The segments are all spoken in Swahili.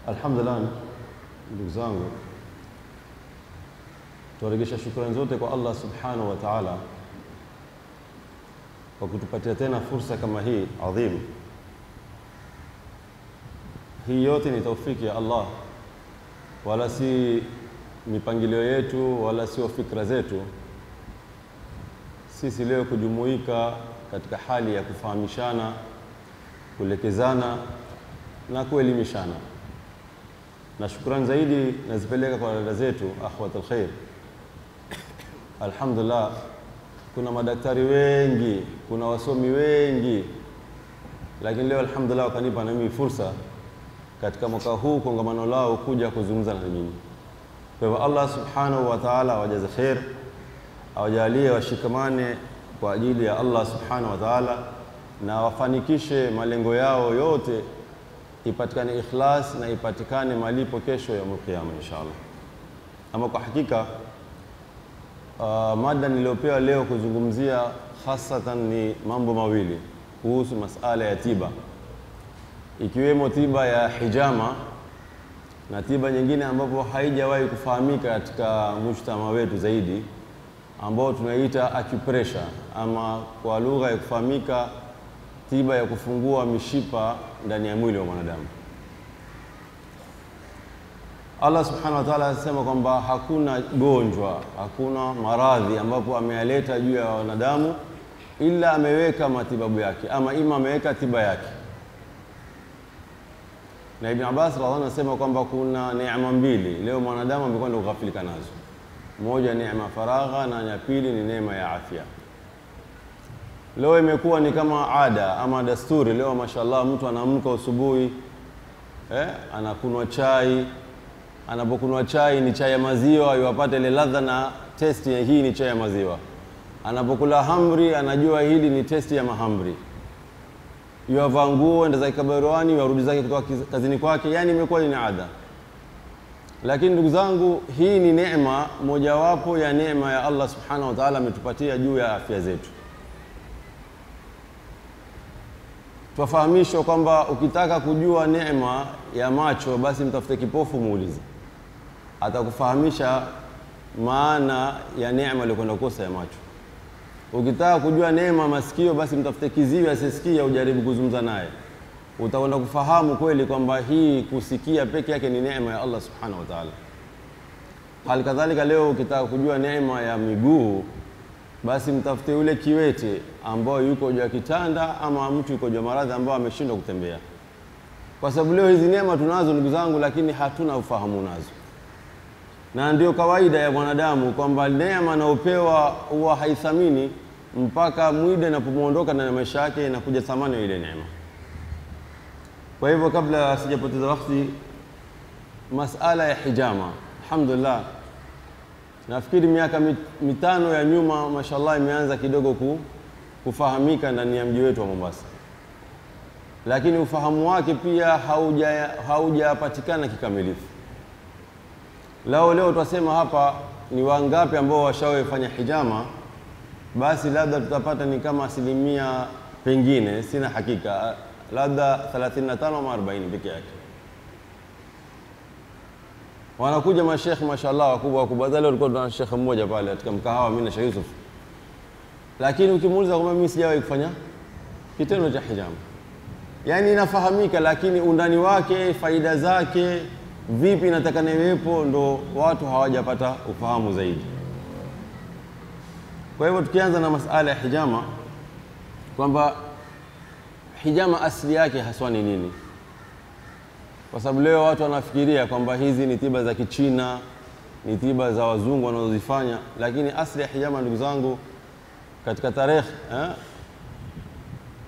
Alhamdulillah, ndugu zangu, tuwarejesha shukrani zote kwa Allah subhanahu wa ta'ala kwa kutupatia tena fursa kama hii adhimu. Hii yote ni taufiki ya Allah, wala si mipangilio yetu wala sio fikra zetu. Sisi leo kujumuika katika hali ya kufahamishana, kuelekezana na kuelimishana. Na shukrani zaidi nazipeleka kwa dada zetu akhwatul khair. Alhamdulillah, kuna madaktari wengi, kuna wasomi wengi, lakini leo alhamdulillah wakanipa na mimi fursa katika mwaka huu kongamano lao kuja kuzungumza na nyinyi. Kwa hivyo Allah subhanahu wa ta'ala awajaze khair, awajalie washikamane kwa ajili ya Allah subhanahu wa ta'ala, na wafanikishe malengo yao yote, ipatikane ikhlas na ipatikane malipo kesho ya kiyama inshallah. Ama kwa hakika mada niliopewa leo kuzungumzia hasatan ni mambo mawili kuhusu masala ya tiba, ikiwemo tiba ya hijama na tiba nyingine ambapo haijawahi kufahamika katika mujtama wetu zaidi, ambao tunaita acupressure, ama kwa lugha ya kufahamika tiba ya kufungua mishipa ndani ya mwili wa mwanadamu. Allah subhanahu wa ta'ala anasema kwamba hakuna gonjwa, hakuna maradhi ambapo ameyaleta juu ya wanadamu ila ameweka matibabu yake, ama ima ameweka tiba yake. Na Ibn Abbas radhiallahu anhu anasema kwamba kuna neema mbili leo mwanadamu amekwenda kughafilika nazo. Moja neema faragha na ya pili ni neema ya afya. Leo imekuwa ni kama ada ama dasturi. Leo mashallah mtu anaamka asubuhi anakunywa chai. Anapokunywa chai ni chai ya maziwa, yupate ile ladha na testi ya hii ni chai ya maziwa. Anapokula hamri anajua hili ni testi ya mahamri. Yuvaa nguo enda zake kabaruani, yarudi zake kutoka kazini kwake, yani imekuwa ni ada. Lakini ndugu zangu, hii ni neema mojawapo ya neema ya Allah subhanahu wa ta'ala ametupatia juu ya afya zetu. Tufahamishwa kwamba ukitaka kujua neema ya macho basi mtafute kipofu muulize, atakufahamisha maana ya neema iliyokwenda kukosa ya macho. Ukitaka kujua neema masikio basi mtafute kiziwi asisikia, ujaribu kuzungumza naye, utakwenda kufahamu kweli kwamba hii kusikia peke yake ni neema ya Allah subhanahu wa ta'ala. Hali kadhalika leo ukitaka kujua neema ya miguu basi mtafute yule kiwete ambao yuko juu ya kitanda ama mtu yuko juu ya maradhi ambao ameshindwa kutembea. Kwa sababu leo hizi neema tunazo ndugu zangu, lakini hatuna ufahamu nazo. Na ndio kawaida ya mwanadamu kwamba neema anayopewa huwa haithamini mpaka muda inapomuondoka na maisha yake inakuja thamani ya ile neema. Kwa hivyo kabla sijapoteza wakati, masala ya hijama, alhamdulillah, nafikiri miaka mitano ya nyuma mashallah imeanza kidogo kufahamika ndani ya mji wetu wa Mombasa. Lakini ufahamu wake pia haujapatikana kikamilifu. Leo tutasema hapa ni wangapi ambao washawefanya hijama, basi labda tutapata ni kama asilimia, pengine sina hakika, labda 35 ama 40 peke yake. Wanakuja mashekh mashallah wakubwa. Leo tulikuwa tuna shekh mmoja pale katika mkahawa, mimi na Sheikh Yusuf. Lakini ukimuuliza kwamba mimi sijawahi kufanya kitendo cha hijama, yani inafahamika, lakini undani wake, faida zake, vipi nataka niwepo, ndo watu hawajapata ufahamu zaidi. Kwa hivyo tukianza na masala ya hijama, kwamba hijama asili yake haswa ni nini? Kwa sababu leo watu wanafikiria kwamba hizi ni tiba za Kichina, ni tiba za wazungu wanazozifanya, lakini asili ya hijama ndugu zangu, katika tarehe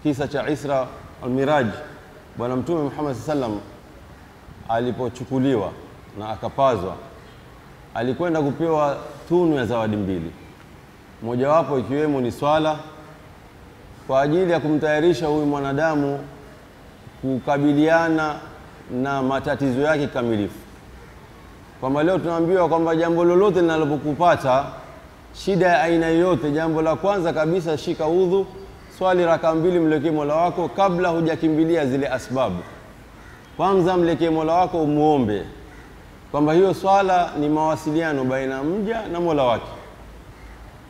kisa cha Isra al-Miraj, bwana Mtume Muhammad sallam alipochukuliwa na akapazwa, alikwenda kupewa tunu ya zawadi mbili, mojawapo ikiwemo ni swala, kwa ajili ya kumtayarisha huyu mwanadamu kukabiliana na matatizo yake kamilifu. Kwamba leo tunaambiwa kwamba jambo lolote linalopokupata, shida ya aina yoyote, jambo la kwanza kabisa shika udhu, swali raka 2 mlekee Mola wako kabla hujakimbilia zile asbabu. Kwanza mlekee Mola wako umuombe kwamba hiyo swala ni mawasiliano baina mja na Mola wake.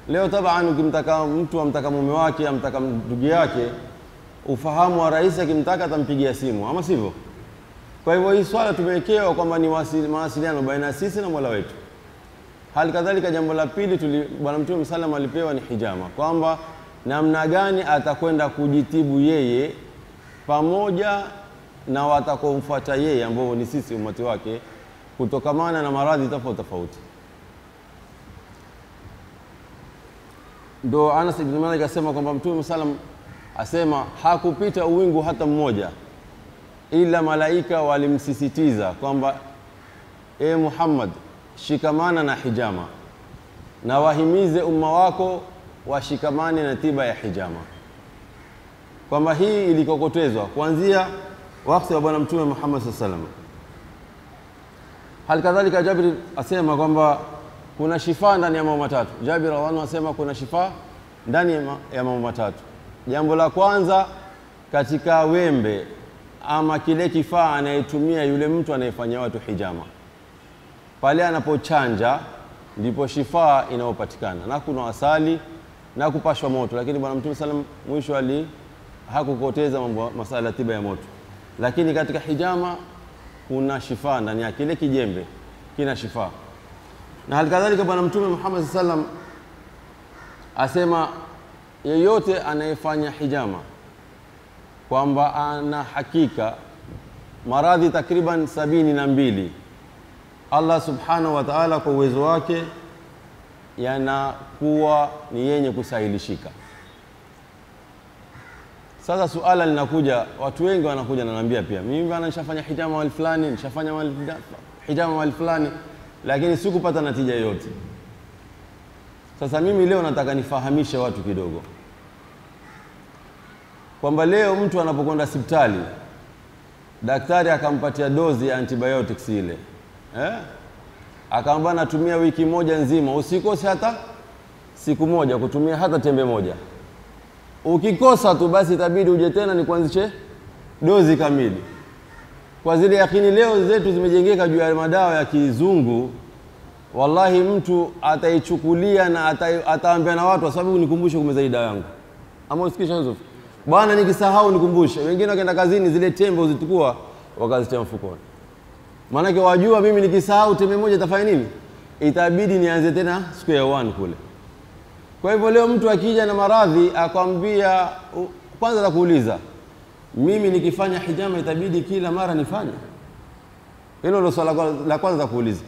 Leo tabaan ukimtaka mtu amtaka mume wake, amtaka ndugu yake, ufahamu wa rais akimtaka atampigia simu, ama sivyo? Kwa hivyo hii swala tumewekewa kwamba ni mawasiliano baina sisi na Mola wetu. Hali kadhalika jambo la pili Bwana Mtume sallam alipewa ni hijama, kwamba namna gani atakwenda kujitibu yeye pamoja na watakomfuata yeye ambao ni sisi umati wake kutokamana na maradhi tofauti tofauti. Ndo Anas ibn Malik asema kwamba Mtume sallam asema hakupita uwingu hata mmoja ila malaika walimsisitiza kwamba Muhammad, shikamana na hijama na wahimize umma wako washikamane na tiba ya hijama. Kwamba hii ilikokotezwa kuanzia wakati wa Bwana Mtume Muhammad sallallahu alaihi wasallam. Hal kadhalika Jabir asema kwamba kuna shifa ndani ya mambo matatu. Jabir radhiallahu anhu asema kuna shifa ndani ya mambo matatu. Jambo la kwanza, katika wembe ama kile kifaa anayetumia yule mtu anayefanya watu hijama, pale anapochanja ndipo shifa inayopatikana, na kuna asali na kupashwa moto. Lakini Bwana Mtume sallam mwisho hakukoteza mambo masala tiba ya moto, lakini katika hijama kuna shifa ndani ya kile kijembe, kina shifa. Na hali kadhalika Bwana Mtume Muhammad sallam asema yeyote anayefanya hijama kwamba ana hakika maradhi takriban 72 Allah subhanahu wa ta'ala kwa uwezo wake yanakuwa ni yenye kusahilishika. Sasa suala linakuja, watu wengi wanakuja na naambia pia, mimi bana nishafanya hijama wal fulani, nishafanya hijama wal fulani, lakini sikupata natija yoyote. Sasa mimi leo nataka nifahamishe watu kidogo kwamba leo mtu anapokwenda hospitali, daktari akampatia dozi ya antibiotics ile, akamwambia natumia wiki moja nzima, usikose hata siku moja kutumia hata tembe moja. Ukikosa tu basi itabidi uje tena ni kuanzishe dozi kamili. Kwa zile yakini leo zetu zimejengeka juu ya madawa ya kizungu, wallahi mtu ataichukulia na ataambia na watu, sababu nikumbushe kumeza hii dawa yangu. Ama usikisha hizo bwana, nikisahau nikumbushe. Wengine wakaenda kazini, zile tembe uzitukua wakazitia mfukoni. Maana wajua mimi nikisahau tembe moja itafanya nini? Itabidi nianze tena square one kule. Kwa hivyo leo mtu akija na maradhi akwambia, kwanza la kuuliza, mimi nikifanya hijama itabidi kila mara nifanye? Hilo ndio swala la kwanza la kuuliza.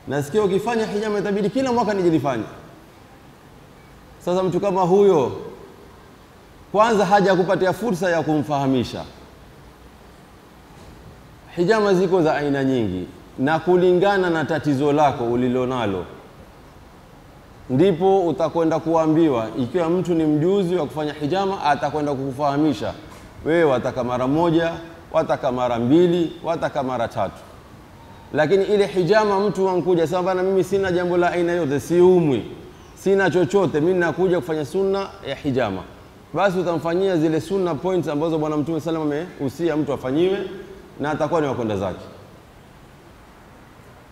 Nasikia ukifanya hijama itabidi kila mwaka nije nifanye. Sasa mtu kama huyo kwanza haja kupatia fursa ya kumfahamisha. Hijama ziko za aina nyingi na kulingana na tatizo lako ulilonalo ndipo utakwenda kuambiwa. Ikiwa mtu ni mjuzi wa kufanya hijama, atakwenda kukufahamisha wewe wataka mara moja, wataka mara 2, wataka mara 3. Lakini ile hijama mtu wankuja sema bana, mimi sina jambo la aina yote, siumwi, sina chochote, mimi nakuja kufanya sunna ya hijama, basi utamfanyia zile sunna points ambazo Bwana Mtume sallallahu alayhi wasallam amehusia mtu afanyiwe, na atakuwa ni wakwenda zake.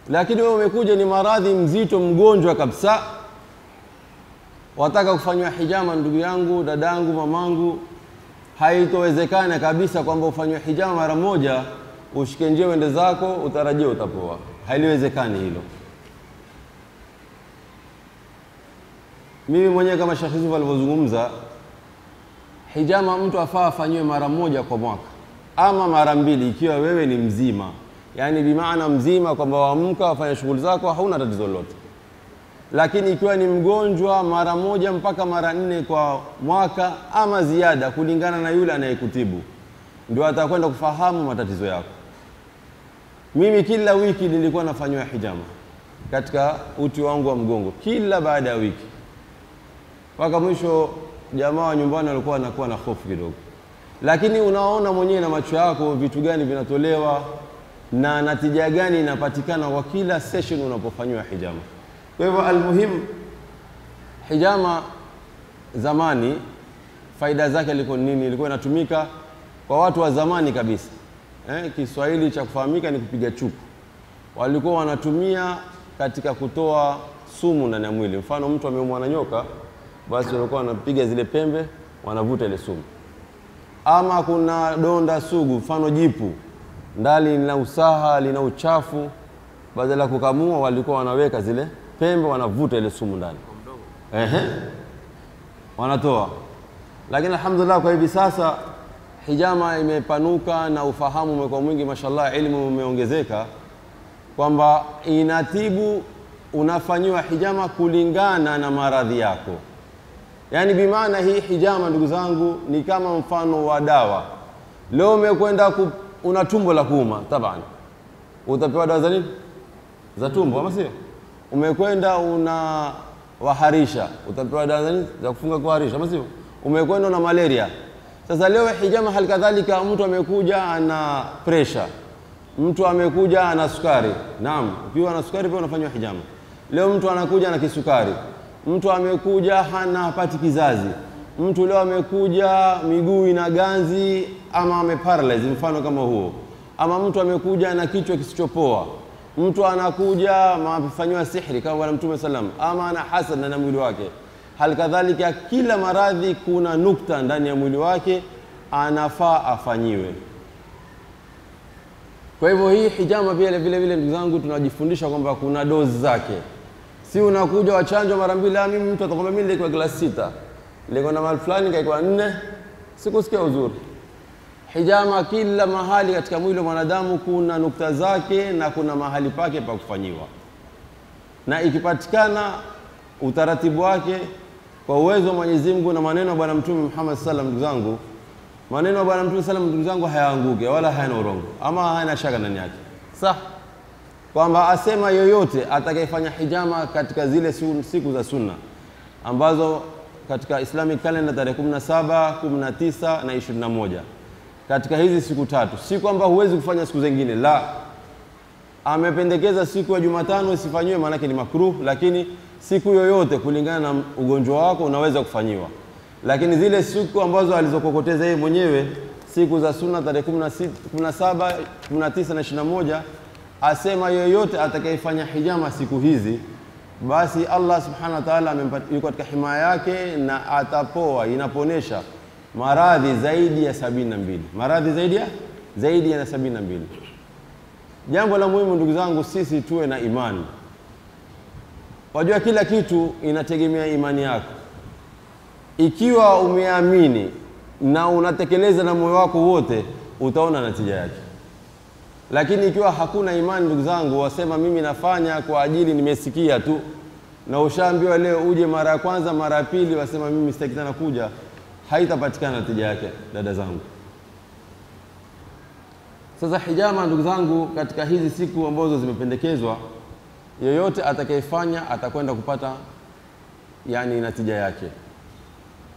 Lakini wewe umekuja ni maradhi mzito, mgonjwa kabisa, wataka kufanywa hijama, ndugu yangu, dadangu, mamangu, haitowezekana kabisa kwamba ufanywe hijama mara moja ushike njia uende zako utarajie utapoa. Haiwezekani hilo. Mimi mwenyewe kama Sheikh Yusuf alivyozungumza, hijama mtu afaa afanywe mara moja kwa mwaka ama mara 2 ikiwa wewe ni mzima, yani bimaana mzima kwamba waamka wafanya shughuli zako hauna tatizo lolote. Lakini ikiwa ni mgonjwa, mara 1 mpaka mara 4 kwa mwaka ama ziada, kulingana na yule anayekutibu, ndio atakwenda kufahamu matatizo yako. Mimi kila wiki nilikuwa nafanywa hijama katika uti wangu wa mgongo, kila baada ya wiki, mpaka mwisho jamaa wa nyumbani walikuwa wanakuwa na hofu kidogo. Lakini unaona mwenyewe na macho yako vitu gani vinatolewa na natija gani inapatikana kwa kila session unapofanywa hijama. Kwa hivyo almuhim, hijama zamani faida zake ilikuwa nini? Ilikuwa inatumika kwa watu wa zamani kabisa. Kiswahili cha kufahamika ni kupiga chuku. Walikuwa wanatumia katika kutoa sumu ndani ya mwili. Mfano mtu ameumwa na nyoka, basi walikuwa wanapiga zile pembe, wanavuta ile sumu. Ama kuna donda sugu, mfano jipu, ndani lina usaha, lina uchafu, badala kukamua walikuwa wanaweka zile pembe, wanavuta ile sumu ndani. Wanatoa. Lakini alhamdulillah kwa hivi sasa hijama imepanuka na ufahamu umekuwa mwingi, mashallah, elimu umeongezeka, kwamba inatibu, unafanyiwa hijama kulingana na maradhi yako. Yani bimaana hii hijama ndugu zangu ni kama mfano wa dawa. Leo umekwenda una tumbo la kuuma, tabani utapewa dawa za nini? Za tumbo, ama sio? Umekwenda una waharisha, utapewa dawa za nini? Za kufunga kuharisha, ama sio? Umekwenda una malaria. Sasa leo hijama halikadhalika, mtu amekuja ana pressure, mtu amekuja ana sukari. Naam, ukiwa na sukari pia unafanywa hijama. Leo mtu anakuja na kisukari, mtu amekuja hapati kizazi, mtu leo amekuja miguu ina ganzi ama ameparalyze, mfano kama huo, ama mtu amekuja na kichwa kisichopoa, mtu anakuja amefanywa sihri kama Bwana Mtume sallam, ama ana hasad ndani ya mwili wake. Halikadhalika kila maradhi kuna nukta ndani ya mwili wake anafaa afanyiwe. Kwa hivyo hii hijama vile vile ndugu zangu tunajifundisha kwamba kuna dozi zake. Si unakuja wachanjwa mara mbili, mimi mtu atakwambia mimi nilikuwa glasi 6, nilikuwa na mali fulani kaikuwa 4, sikusikia uzuri. Hijama kila mahali katika mwili wa mwanadamu kuna nukta zake na kuna mahali pake pa kufanyiwa. Na ikipatikana utaratibu wake kwa uwezo wa Mwenyezi Mungu na maneno ya Bwana Mtume Muhammad sallam, ndugu zangu, maneno ya Bwana Mtume sallam, ndugu zangu, hayaanguke wala hayana urongo ama hayana shaka ndani yake. Sawa? Kwamba asema yoyote atakayefanya hijama katika zile siku za sunna ambazo katika Islamic calendar tarehe 17, 19 na 21, katika hizi siku tatu, si kwamba huwezi kufanya siku zingine, la. Amependekeza siku ya Jumatano isifanywe, maana yake ni makruh, lakini siku yoyote kulingana na ugonjwa wako unaweza kufanyiwa. Lakini zile siku ambazo alizokokoteza yeye mwenyewe, siku za sunna tarehe 17, 19 na 21, asema yoyote atakayefanya hijama siku hizi, basi Allah subhanahu wa ta'ala yuko katika himaya yake na atapoa, inaponesha maradhi zaidi ya 72. Maradhi zaidi ya 72. Jambo la muhimu ndugu zangu, sisi tuwe na imani. Wajua kila kitu inategemea imani yako. Ikiwa umeamini na unatekeleza na moyo wako wote, utaona natija yake. Lakini ikiwa hakuna imani ndugu zangu, wasema mimi nafanya kwa ajili nimesikia tu, na ushaambiwa leo uje mara ya kwanza, mara ya pili wasema mimi sitaki tena kuja, haitapatikana natija yake dada zangu. Sasa hijama ndugu zangu, katika hizi siku ambazo zimependekezwa, yoyote atakayefanya atakwenda kupata yani natija yake.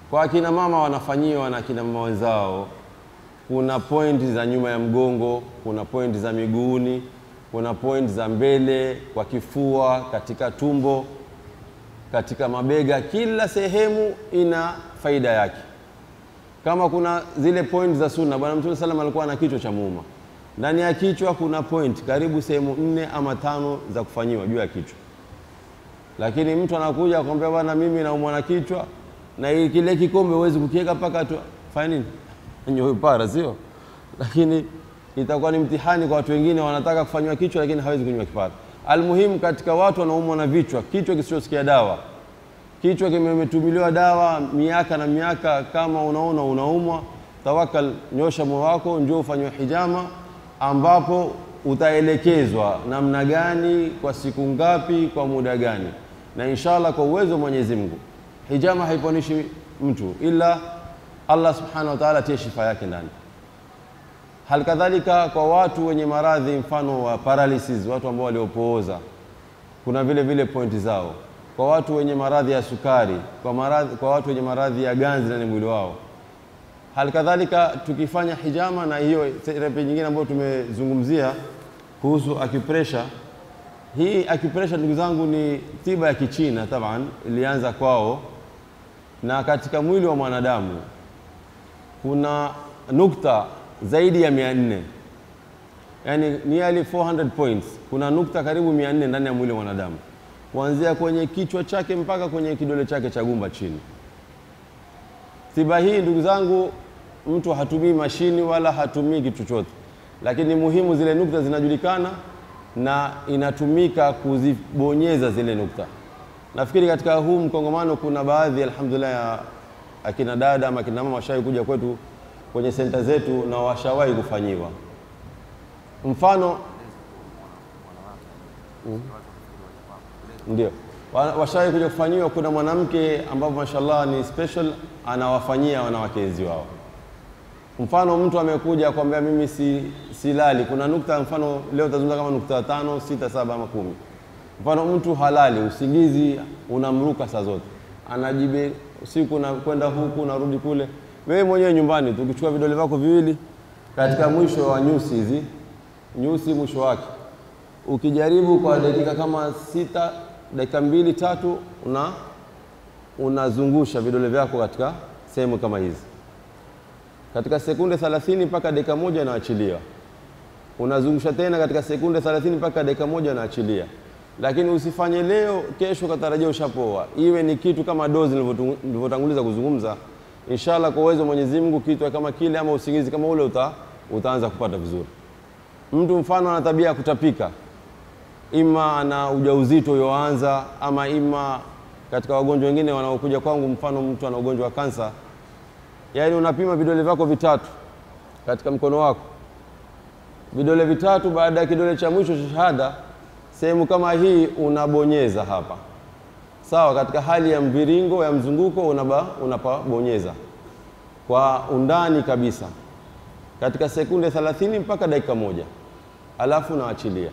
Kwa akina mama wanafanyiwa na akina mama wenzao, kuna pointi za nyuma ya mgongo, kuna pointi za miguuni, kuna pointi za mbele kwa kifua, katika tumbo, katika mabega, kila sehemu ina faida yake. Kama kuna zile pointi za sunna, Bwana Mtume sallam alikuwa na kichwa cha muuma. Ndani ya kichwa kuna point karibu sehemu 4 ama 5 za kufanyiwa juu ya kichwa. Lakini mtu anakuja akwambia bwana mimi naumwa na kichwa na kile kikombe huwezi kukiweka paka tu fanya nini? Nyoyo para, sio? Lakini itakuwa ni mtihani kwa watu wengine wanataka kufanywa kichwa lakini hawezi kunywa kipara. Almuhimu katika watu wanaumwa na vichwa, kichwa kisichosikia dawa, kichwa kimetumiliwa dawa miaka na miaka, kama unaona unaumwa, tawakal, nyosha moyo wako, njoo ufanywe hijama, ambapo utaelekezwa namna gani, kwa siku ngapi, kwa muda gani, na inshallah kwa uwezo wa Mwenyezi Mungu. Hijama haiponishi mtu ila Allah subhanahu wa ta'ala atie shifa yake ndani. Halikadhalika kwa watu wenye maradhi mfano wa paralysis, watu ambao waliopooza, kuna vile pointi zao. Kwa watu wenye maradhi ya sukari, kwa watu wenye maradhi ya ganzi ndani mwili wao. Halikadhalika tukifanya hijama, na hiyo therapy nyingine ambayo tumezungumzia kuhusu acupressure. Hii acupressure ndugu zangu ni tiba ya Kichina taban, ilianza kwao, na katika mwili wa mwanadamu kuna nukta zaidi ya 400, yani nearly 400 points. Kuna nukta karibu 400 ndani ya mwili wa mwanadamu, kuanzia kwenye kichwa chake mpaka kwenye kidole chake cha gumba chini. Tiba hii ndugu zangu, mtu hatumii mashini wala hatumii kitu chochote, lakini muhimu zile nukta zinajulikana na inatumika kuzibonyeza zile nukta. Nafikiri katika huu mkongomano kuna baadhi alhamdulillah ya akina dada ama akina mama washawahi kuja kwetu kwenye senta zetu na washawahi kufanyiwa. Mfano ndio washawahi kuja kufanyiwa. Kuna mwanamke ambapo mashallah ni special, anawafanyia wanawake wenzi wao. Mfano mtu amekuja akwambia mimi silali, kuna nukta, mfano leo tazungumza kama nukta 5, 6, 7 ama 10. Mfano mtu halali, usingizi unamruka saa zote, anajibe usiku na kwenda huku narudi kule. Wewe mwenyewe nyumbani tu ukichukua vidole vyako viwili katika mwisho wa nyusi hizi, nyusi mwisho wake, ukijaribu kwa dakika kama 6, dakika 2, 3, unazungusha vidole vyako katika sehemu kama hizi. Katika sekunde 30 mpaka dakika 1 inaachilia. Unazungusha tena katika sekunde 30 mpaka dakika 1 inaachilia. Lakini usifanye leo, kesho katarajia ushapoa. Iwe ni kitu kama dozi nilivyotanguliza kuzungumza. Inshallah kwa uwezo Mwenyezi Mungu kitu kama kile ama usingizi kama ule utaanza kupata vizuri. Mtu mfano ana tabia ya kutapika, ima ana ujauzito yoanza, ama ima katika wagonjwa wengine wanaokuja kwangu, mfano mtu ana ugonjwa wa kansa, yani unapima vidole vyako vitatu katika mkono wako, vidole vitatu, baada ya kidole cha mwisho cha shahada, sehemu kama hii unabonyeza hapa, sawa, katika hali ya mviringo ya mzunguko unapabonyeza kwa undani kabisa katika sekunde 30 mpaka dakika 1, alafu unaachilia.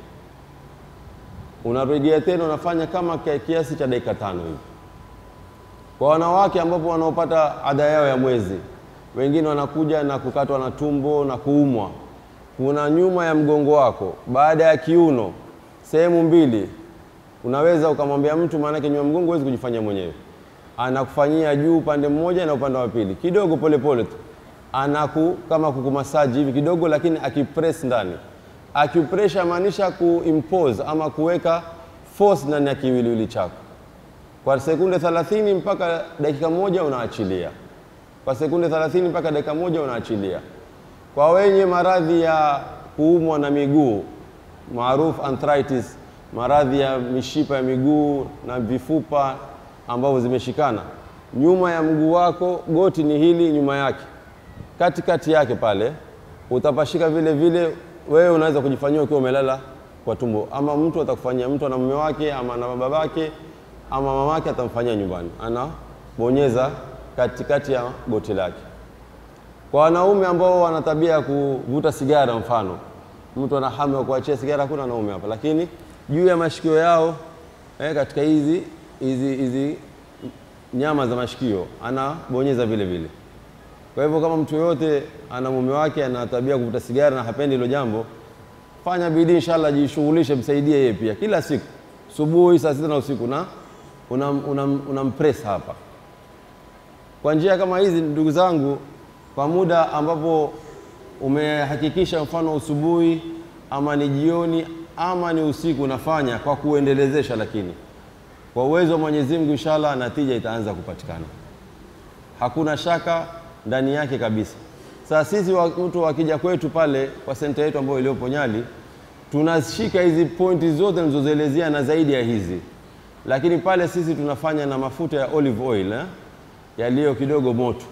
Unarejea tena unafanya kama kiasi cha dakika 5 hivi. Kwa wanawake ambapo wanaopata ada yao ya mwezi, wengine wanakuja na kukatwa na tumbo na kuumwa, kuna nyuma ya mgongo wako baada ya kiuno sehemu mbili, unaweza ukamwambia mtu, maana yake nyuma mgongo huwezi kujifanyia mwenyewe, anakufanyia juu upande mmoja na upande wa pili kidogo, pole pole tu, kama kukumasaji hivi kidogo, lakini akipress ndani. Akipressure maanisha kuimpose ama kuweka force ndani ya kiwiliwili chako. Kwa sekunde 30 mpaka dakika 1 unaachilia. Kwa sekunde 30 mpaka dakika 1 unaachilia. Kwa wenye maradhi ya kuumwa na miguu, maarufu arthritis, maradhi ya mishipa ya miguu na vifupa ambavyo zimeshikana, nyuma ya mguu wako, goti ni hili, nyuma yake, katikati yake pale utapashika vile vile. Wewe unaweza kujifanyia ukiwa umelala kwa tumbo, ama mtu atakufanyia, mtu ana mume wake ama na babake ama mamake atamfanyia nyumbani, anabonyeza katikati ya goti lake. Kwa wanaume ambao wana tabia ya kuvuta sigara, mfano mtu ana hamu ya kuachia sigara, kuna wanaume hapa, lakini juu ya mashikio yao katika hizi nyama za mashikio anabonyeza vile vile. Kwa hivyo kama mtu yote ana mume wake ana tabia kuvuta sigara na hapendi hilo jambo, fanya bidii inshallah, jishughulishe, msaidie yeye pia kila siku subuhi saa 6 na usiku, na unampress hapa. Kwa njia kama hizi ndugu zangu, kwa muda ambapo umehakikisha, mfano usubuhi ama ni jioni ama ni usiku, unafanya kwa kuendelezesha, lakini kwa uwezo wa Mwenyezi Mungu inshallah natija itaanza kupatikana, hakuna shaka ndani yake kabisa. Sasa sisi mtu akija kwetu pale kwa senta yetu ambayo iliyopo Nyali, tunashika hizi pointi zote nilizozielezea na zaidi ya hizi, lakini pale sisi tunafanya na mafuta ya olive oil yaliyo kidogo moto.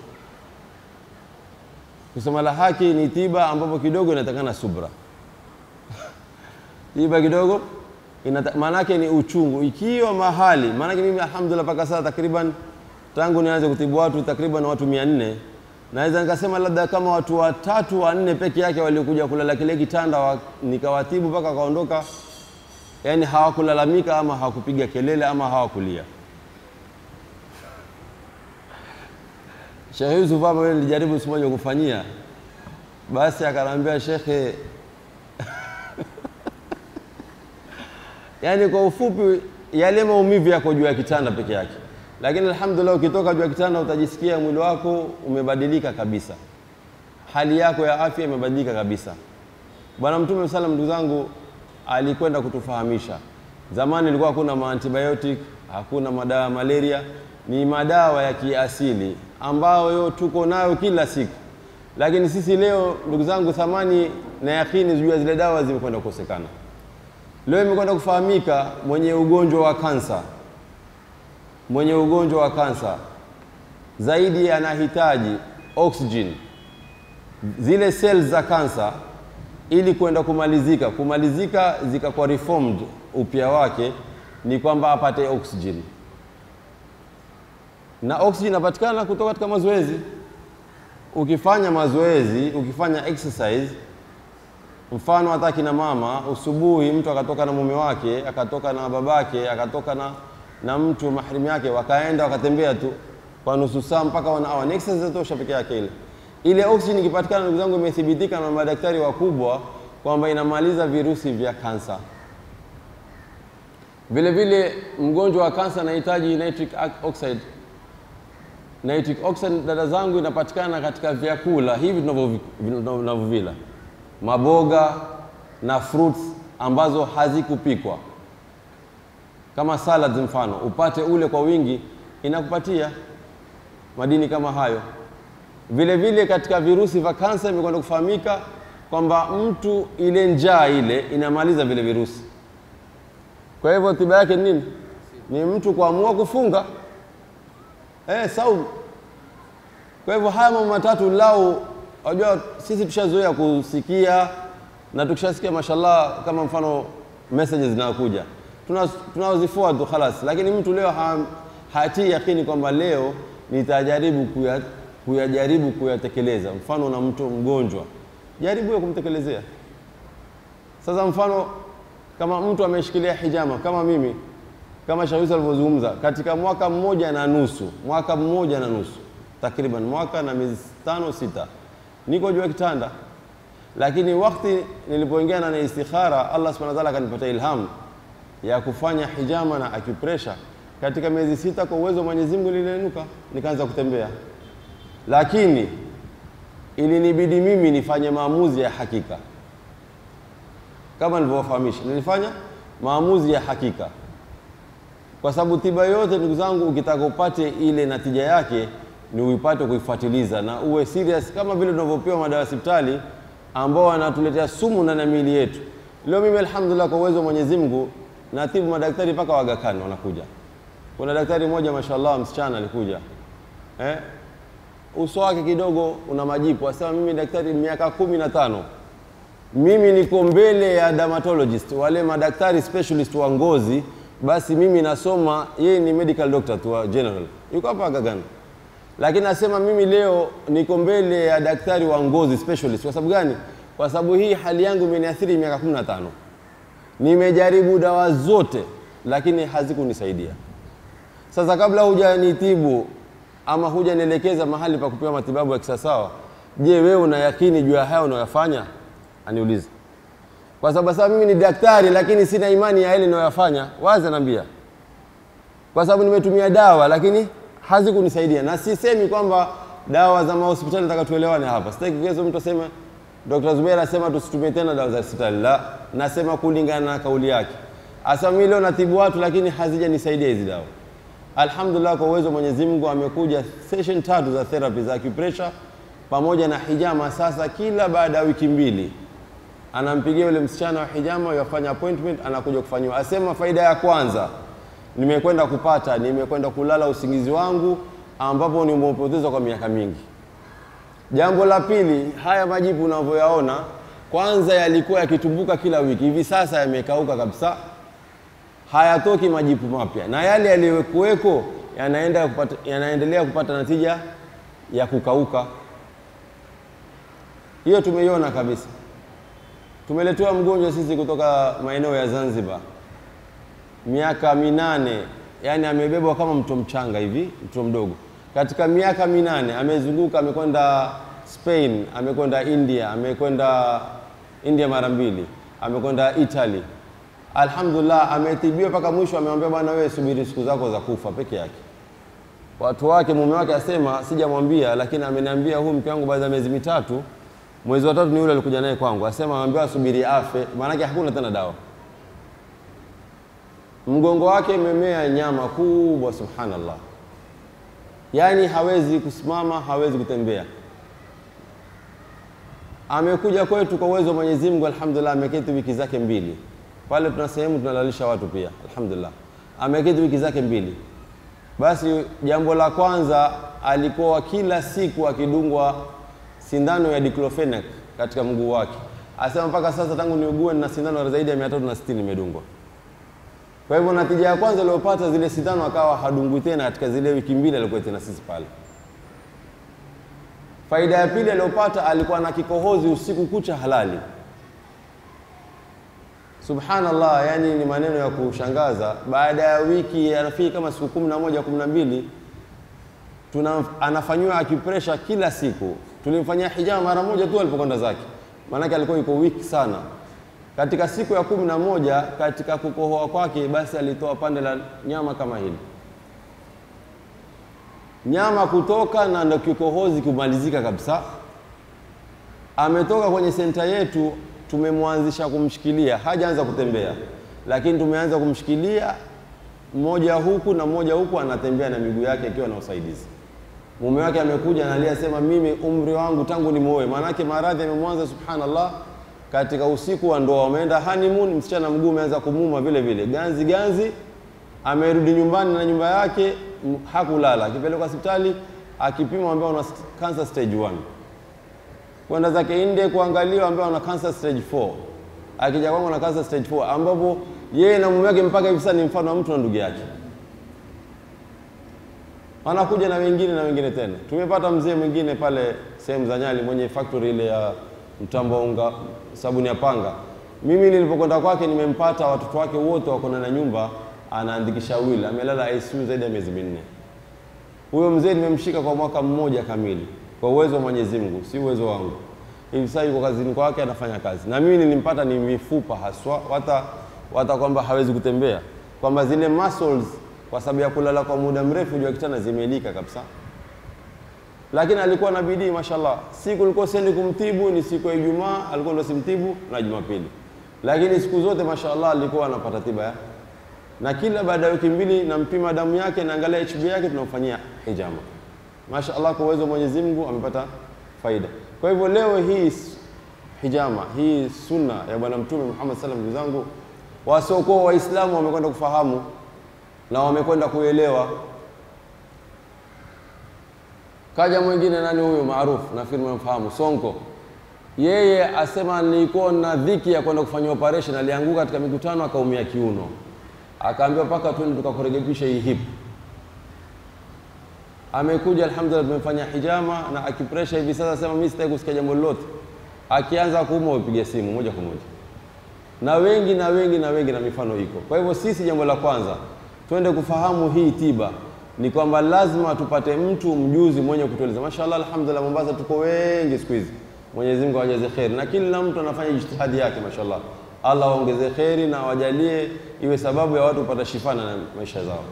Kusema la haki ni tiba ambapo kidogo inatakana subra. Tiba kidogo maanake ni uchungu. Ikiwa mahali, maanake mimi alhamdulillah mpaka sasa takriban tangu nianze kutibu watu takriban watu 400, naweza nikasema labda kama watu 3 4 peke yake waliokuja kulala kile kitanda nikawatibu mpaka kaondoka, yani hawakulalamika ama hawakupiga kelele ama hawakulia. Sheikh Yusuf hapa wewe nilijaribu siku moja kufanyia, basi akaniambia Sheikh yani kwa ufupi yale maumivu yako juu ya kitanda peke yake, lakini alhamdulillah ukitoka juu ya kitanda utajisikia mwili wako umebadilika kabisa. hali yako ya afya imebadilika kabisa. Bwana Mtume sallam, ndugu zangu, alikwenda kutufahamisha. Zamani ilikuwa hakuna antibiotic, hakuna madawa ya malaria, ni madawa ya kiasili ambayo tuko nayo kila siku. Lakini sisi leo ndugu zangu, thamani na yakini juu ya zile dawa zimekwenda kukosekana. Leo imekwenda kufahamika mwenye ugonjwa wa kansa zaidi anahitaji oxygen, zile cells za kansa, ili kwenda kumalizika zikakuwa reformed upya wake, ni kwamba apate oxygen. Na oxygen inapatikana kutoka katika mazoezi. Ukifanya mazoezi, ukifanya exercise, mfano hata kina mama, usubuhi mtu akatoka na mume wake, akatoka na babake, akatoka na mtu mahrim yake, wakaenda wakatembea tu kwa nusu saa mpaka 1 hour, exercise tosha peke yake. Ile oxygen ikipatikana, ndugu zangu, imethibitika na madaktari wakubwa kwamba inamaliza virusi vya kansa. Vile vile mgonjwa wa kansa anahitaji nitric oxide. Nitric oxide, dada zangu, inapatikana katika vyakula hivi tunavyovila, maboga na fruits ambazo hazikupikwa, kama salad mfano, upate ule kwa wingi, inakupatia madini kama hayo. Vile vile katika virusi vya kansa imekwenda kufahamika kwamba mtu ile njaa ile inamaliza vile virusi. Kwa hivyo tiba yake nini? Ni mtu kuamua kufunga saumu. Kwa hivyo haya mambo matatu lao, unajua sisi tushazoea kusikia, na tukishasikia mashallah, kama mfano messages zinakuja tunazifua tu khalas, lakini mtu leo hatii yakini kwamba leo nitajaribu kuyatekeleza. Mfano na mtu mgonjwa, jaribu ya kumtekelezea. Sasa mfano kama mtu ameshikilia hijama kama mimi, kama Shawisa alivyozungumza, katika mwaka mmoja na nusu takriban mwaka na miezi 5-6 niko juu ya kitanda, lakini wakati nilipoingia na istikhara, Allah subhanahu wa ta'ala akanipatia ilhamu ya kufanya hijama na acupressure. Katika miezi 6 kwa uwezo wa Mwenyezi Mungu niliinuka nikaanza kutembea, lakini ilinibidi mimi nifanye maamuzi ya hakika. Kama nilivyofahamisha, nilifanya maamuzi ya hakika, kwa sababu tiba yote ndugu zangu, ukitaka upate ile natija yake ni uipate kuifuatiliza na uwe serious, kama vile tunavyopewa madawa hospitali ambao wanatuletea sumu ndani ya miili yetu. Leo mimi alhamdulillah kwa uwezo wa Mwenyezi Mungu natibu madaktari mpaka wa Aga Khan wanakuja. Kuna daktari mmoja mashallah, msichana alikuja, uso wake kidogo una majipu, asema mimi daktari miaka 15, mimi niko mbele ya dermatologist, wale madaktari specialist wa ngozi, basi mimi nasoma, yeye ni medical doctor tu wa general, yuko hapa Aga Khan, lakini nasema mimi leo niko mbele ya daktari wa ngozi specialist. Kwa sababu gani? Kwa sababu hii hali yangu imeniathiri miaka 15. Nimejaribu dawa zote lakini hazikunisaidia. Sasa kabla hujanitibu ama hujanielekeza mahali pa kupewa matibabu ya kisawasawa, je, wewe una yakini juu ya hayo unayofanya? Aniulize. Kwa sababu sasa mimi ni daktari lakini sina imani ya ile ninayofanya, wazi naambia. Kwa sababu nimetumia dawa lakini hazikunisaidia. Na sisemi kwamba dawa za hospitali, nataka tuelewane hapa. Sitaki kesho mtu aseme Dr. Zubair asema tusitumie tena dawa za hospitali. La, nasema kulingana na kauli yake. Asa mimi leo natibu watu lakini hazijanisaidia hizi dawa. Alhamdulillah kwa uwezo Mwenyezi Mungu amekuja session 3 za therapy za acupressure pamoja na hijama. Sasa kila baada ya wiki 2 anampigia yule msichana wa hijama, yafanya appointment, anakuja kufanywa. Asema faida ya kwanza nimekwenda kulala usingizi wangu ambapo nimepoteza kwa miaka mingi. Jambo la pili, haya majipu unavyoyaona kwanza yalikuwa yakitumbuka kila wiki, hivi sasa yamekauka kabisa, hayatoki majipu mapya, na yale yaliyokuweko yanaendelea kupata natija ya kukauka. Hiyo tumeiona kabisa. Tumeletewa mgonjwa sisi kutoka maeneo ya Zanzibar, miaka 8, yani amebebwa kama mtoto mchanga hivi, mtoto mdogo. Katika miaka 8 amezunguka, amekwenda Spain, amekwenda India, amekwenda India mara 2, amekwenda Italy. Alhamdulillah ametibiwa mpaka mwisho, amemwambia bwana, wewe subiri siku zako za kufa peke yake. Watu wake, mume wake asema sijamwambia, lakini ameniambia huyu mke wangu baada ya miezi 3 Mwezi wa 3 ni yule alikuja naye kwangu, asema aambiwa asubiri afe, maana yake hakuna tena dawa. Mgongo wake imemea nyama kubwa, subhanallah. Yani hawezi kusimama, hawezi kutembea. Amekuja kwetu kwa uwezo wa Mwenyezi Mungu, alhamdulillah, ameketi wiki zake 2. Pale tuna sehemu tunalalisha watu pia, alhamdulillah. Ameketi wiki zake 2. Basi jambo la kwanza, alikuwa kila siku akidungwa sindano ya diclofenac katika mguu wake. Asema mpaka sasa tangu niugue na sindano zaidi ya 360 nimedungwa. Kwa hivyo natija ya kwanza aliyopata zile sindano akawa hadungwi tena katika zile wiki 2 alikuwa tena sisi pale. Faida ya pili aliyopata, alikuwa na kikohozi usiku kucha halali. Subhanallah, yani ni maneno ya kushangaza. Baada ya wiki anafika kama siku 11 12 anafanywa acupressure kila siku. Tulimfanyia hijama mara moja tu alipokwenda zake. Maana alikuwa yuko weak sana. Katika siku ya 11 katika kukohoa kwake, basi alitoa pande la nyama kama hili. Nyama kutoka na ndio kikohozi kumalizika kabisa. Ametoka kwenye senta yetu, tumemwanzisha kumshikilia, hajaanza kutembea. Lakini tumeanza kumshikilia mmoja huku na mmoja huku, anatembea na miguu yake ikiwa na usaidizi. Mume wake amekuja analia, sema mimi umri wangu tangu nimuoe, maana yake maradhi yamemwanza, subhanallah. Katika usiku wa ndoa wameenda honeymoon, msichana mguu umeanza kumuma vile vile, ganzi. Amerudi nyumbani na nyumba yake, hakulala. Akipelekwa hospitali, akipimwa ambaye una cancer stage 1. Kwenda zake India kuangaliwa ambaye una cancer stage 4. Akija kwangu na cancer stage 4, ambapo yeye na mume wake mpaka hivi sasa ni mfano wa mtu na ndugu yake. Wanakuja na wengine tena. Tumepata mzee mwingine pale sehemu za Nyali mwenye factory ile ya mtambo unga sabuni ya panga. Mimi nilipokwenda kwake nimempata watoto wake wote wako na nyumba, anaandikisha will, amelala ICU zaidi ya miezi 4. Huyo mzee nimemshika kwa mwaka mmoja kamili kwa uwezo wa Mwenyezi Mungu, si uwezo wangu. Hivi sasa yuko kazini kwake anafanya kazi. Na mimi nilimpata ni mifupa haswa, hata kwamba hawezi kutembea. Kwamba zile muscles kwa sababu ya kulala kwa muda mrefu juu ya kitanda zimelika kabisa. Lakini alikuwa na bidii mashallah. Siku nilikuwa sendi kumtibu ni siku ya Ijumaa, alikuwa ndo simtibu na Jumapili. Lakini siku zote mashallah alikuwa anapata tiba. Na kila baada ya wiki 2 nampima damu yake, naangalia HB yake, tunamfanyia hijama. Mashallah, kwa uwezo wa Mwenyezi Mungu amepata faida. Kwa hivyo leo hii hijama, hii sunna ya Bwana Mtume Muhammad sallallahu alaihi wasallam, wasiokuwa Waislamu wamekwenda kufahamu na wamekwenda kuelewa. Kaja mwingine, nani huyo maarufu, nafikiri mnafahamu, Sonko. Yeye asema nilikuwa na dhiki ya kwenda kufanya operation, alianguka katika mikutano akaumia kiuno. Akaambiwa paka twende tukakurekebisha hii hip. Amekuja alhamdulillah, tumefanya hijama na acupressure hivi sasa, sema mimi sitaki kusikia jambo lolote. Akianza kuumwa upige simu moja kwa moja. Na wengi na mifano iko. Kwa hivyo sisi jambo la kwanza twende kufahamu hii tiba ni kwamba lazima tupate mtu mjuzi mwenye kutueleza. Mashaallah, alhamdulillah, Mombasa tuko wengi siku hizi. Mwenyezi Mungu awajaze khair, na kila mtu anafanya jitihadi yake mashaallah. Allah waongeze khairi na wajalie iwe sababu ya watu kupata shifa na maisha zao.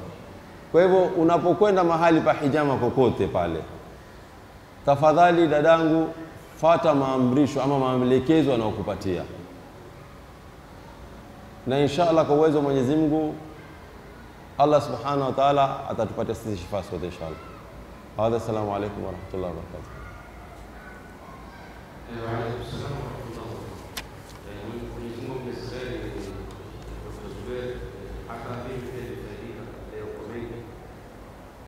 Kwa hivyo unapokwenda mahali pa hijama kokote pale, tafadhali dadangu, fata maamrisho ama maelekezo anayokupatia. Na inshallah kwa uwezo wa Mwenyezi Mungu Allah subhanahu wa ta'ala atatupatia sisi shifa sote inshallah. Hadha, assalamu alaykum wa rahmatullahi wa barakatuh. Wa alaykum assalam wa rahmatullahi. Mwenyezi Mungu amjaze kheri Dr. Zubair, hata hivi